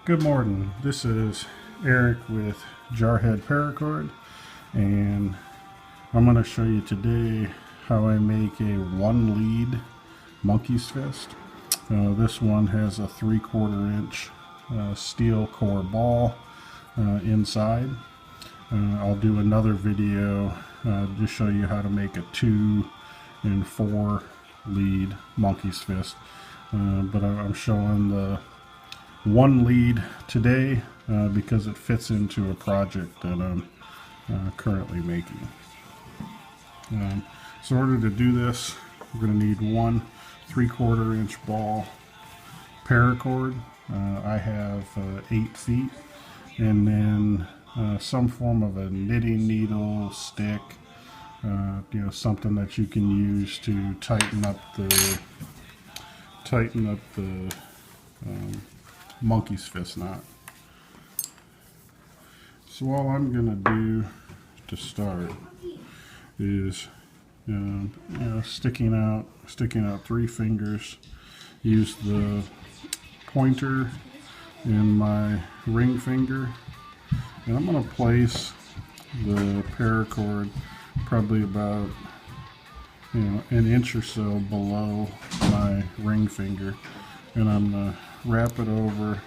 Good morning. This is Eric with Jarhead Paracord, and I'm going to show you today how I make a one lead monkey's fist. This one has a 3/4 inch steel core ball inside. I'll do another video to show you how to make a 2 and 4 lead monkey's fist, but I'm showing the one lead today because it fits into a project that I'm currently making. So in order to do this, we're going to need one 3/4 inch ball paracord. I have 8 feet, and then some form of a knitting needle, stick, something that you can use to tighten up the monkey's fist knot. So all I'm gonna do to start is sticking out 3 fingers. Use the pointer and my ring finger, and I'm gonna place the paracord probably about an inch or so below my ring finger, and I'm gonna wrap it over.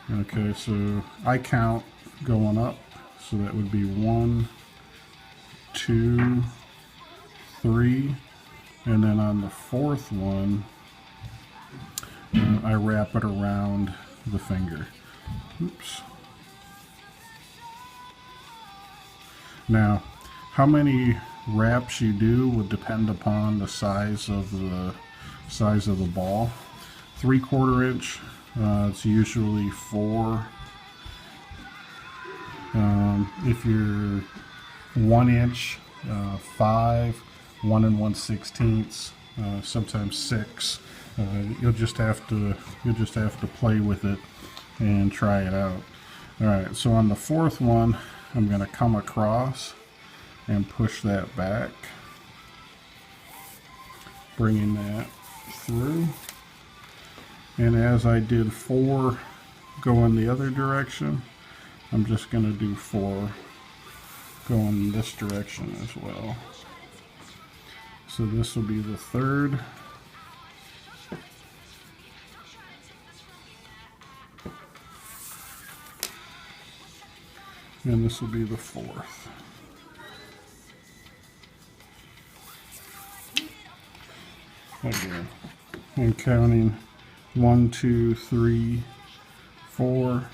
Okay, so I count going up, so that would be 1, 2, 3, and then on the 4th one I wrap it around the finger. Oops. Now, how many wraps you do would depend upon the size of the ball. 3/4 inch, it's usually 4. If you're 1 inch, 5, 1 1/16, sometimes 6. You'll just have to play with it and try it out. All right, so on the 4th one, I'm going to come across and push that back, bringing that through. And as I did 4 going the other direction, I'm just going to do 4 going this direction as well. So this will be the 3rd. And this will be the 4th. Again, and counting 1, 2, 3, 4.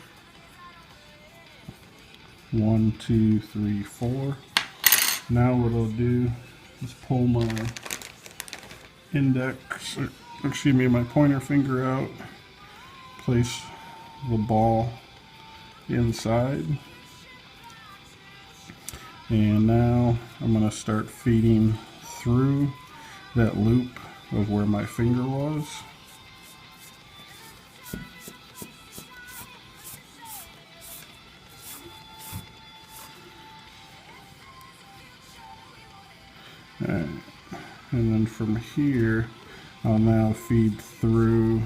1, 2, 3, 4. Now what I'll do is pull my my pointer finger out, place the ball inside, and now I'm going to start feeding through that loop of where my finger was. And then from here, I'll now feed through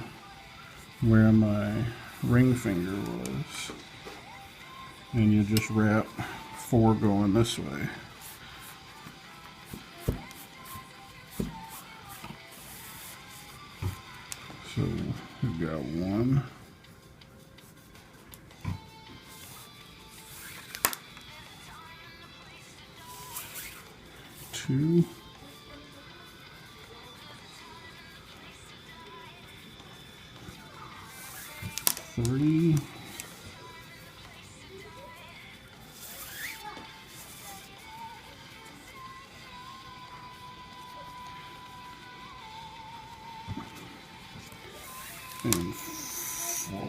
where my ring finger was, and you just wrap 4 going this way. So we've got 1, 2, 3, 4.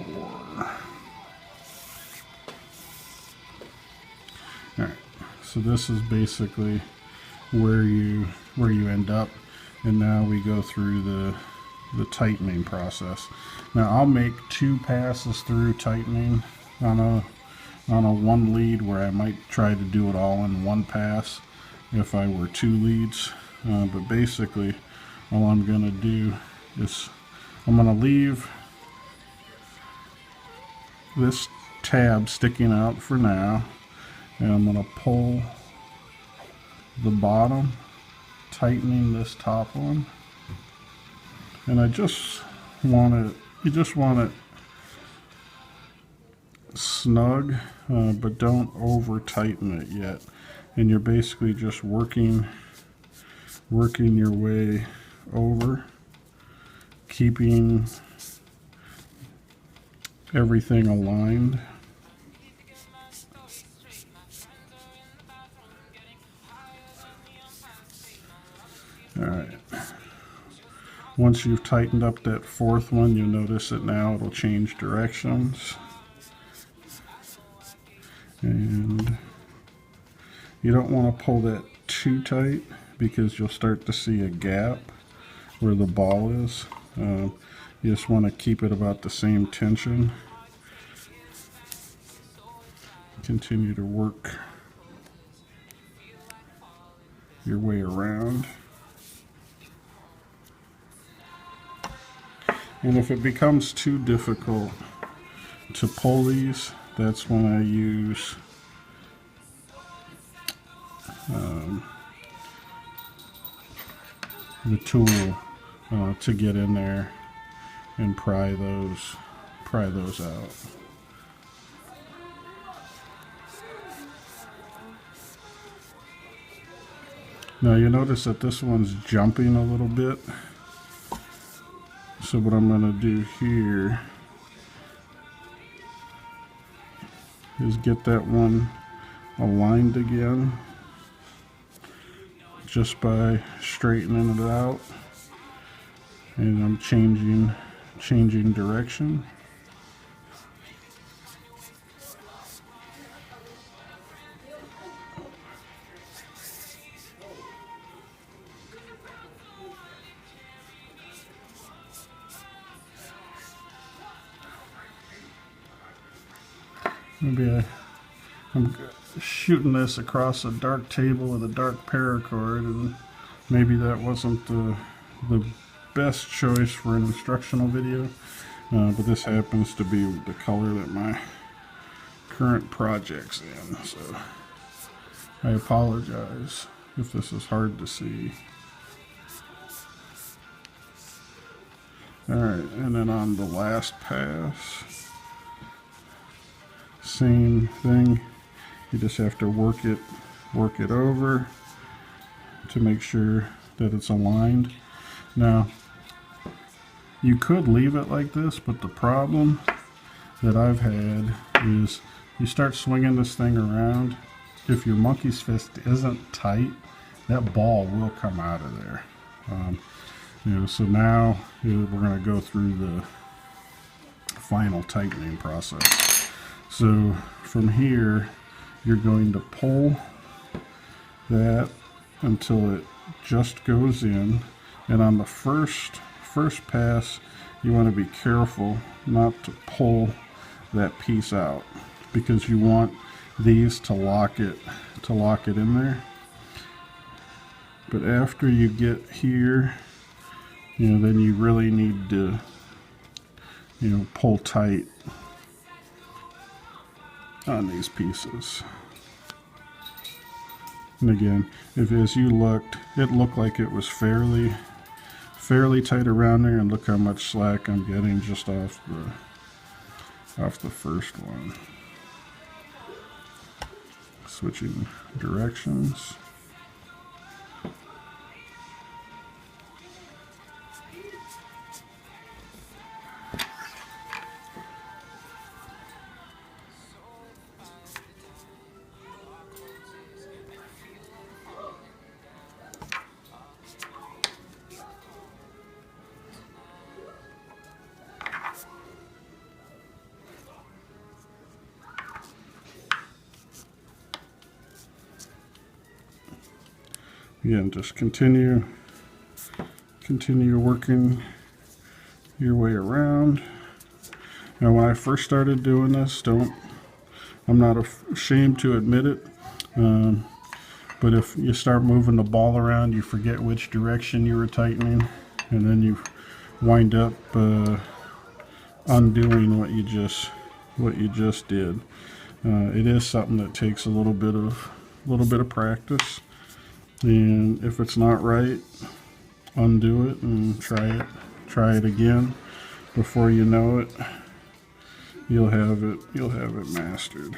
All right, so this is basically where you end up, and now we go through the tightening process. Now I'll make 2 passes through tightening on a 1 lead, where I might try to do it all in 1 pass if I were 2 leads, but basically all I'm gonna do is I'm gonna leave this tab sticking out for now, and I'm going to pull the bottom, tightening this top one, and I just want it, you just want it snug, but don't over tighten it yet, and you're basically just working your way over, keeping everything aligned. Alright, once you've tightened up that fourth one, you'll notice that now it'll change directions. And you don't want to pull that too tight because you'll start to see a gap where the ball is. You just want to keep it about the same tension. Continue to work your way around. And if it becomes too difficult to pull these, that's when I use the tool to get in there and pry those out. Now you notice that this one's jumping a little bit. So what I'm going to do here is get that one aligned again just by straightening it out, and I'm changing direction. Maybe I'm shooting this across a dark table with a dark paracord, and maybe that wasn't the best choice for an instructional video, but this happens to be the color that my current project's in, so I apologize if this is hard to see. Alright, and then on the last pass, same thing. You just have to work it over to make sure that it's aligned. Now, you could leave it like this, but the problem that I've had is you start swinging this thing around. If your monkey's fist isn't tight, that ball will come out of there. So now we're going to go through the final tightening process. So from here, you're going to pull that until it just goes in, and on the first pass, you want to be careful not to pull that piece out, because you want these to lock it in there. But after you get here, then you really need to pull tight on these pieces. And again, as you looked, it looked like it was fairly tight around there, and look how much slack I'm getting just off the first one. Switching directions. Again, just continue working your way around. Now, when I first started doing this, I'm not ashamed to admit it, but if you start moving the ball around, you forget which direction you were tightening, and then you wind up undoing what you just what you just did. It is something that takes a little bit of practice, and if it's not right, undo it and try it again. Before you know it, you'll have it mastered.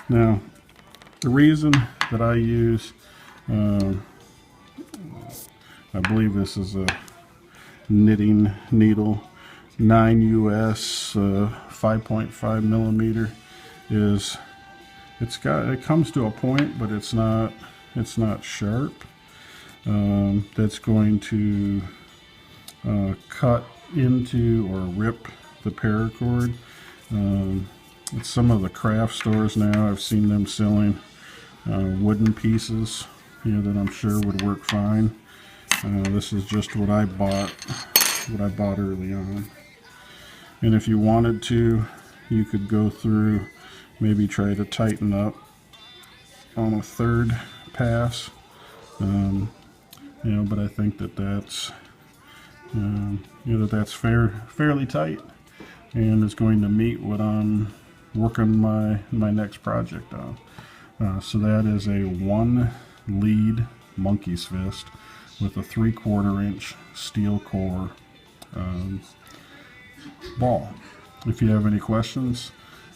Now, the reason that I use, I believe this is a knitting needle, 9 US 5.5 millimeter, is it comes to a point, but it's not sharp. That's going to cut into or rip the paracord. At some of the craft stores now, I've seen them selling wooden pieces, that I'm sure would work fine. This is just what I bought early on. And if you wanted to, you could go through, maybe try to tighten up on a third pass. But I think that's that's fairly tight, and it's going to meet what I'm working my next project on. So that is a 1 lead monkey's fist with a 3/4 inch steel core ball. If you have any questions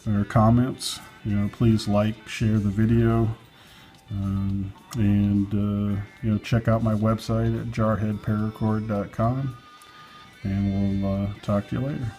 or comments, please like, share the video, and check out my website at jarheadparacord.com, and we'll talk to you later.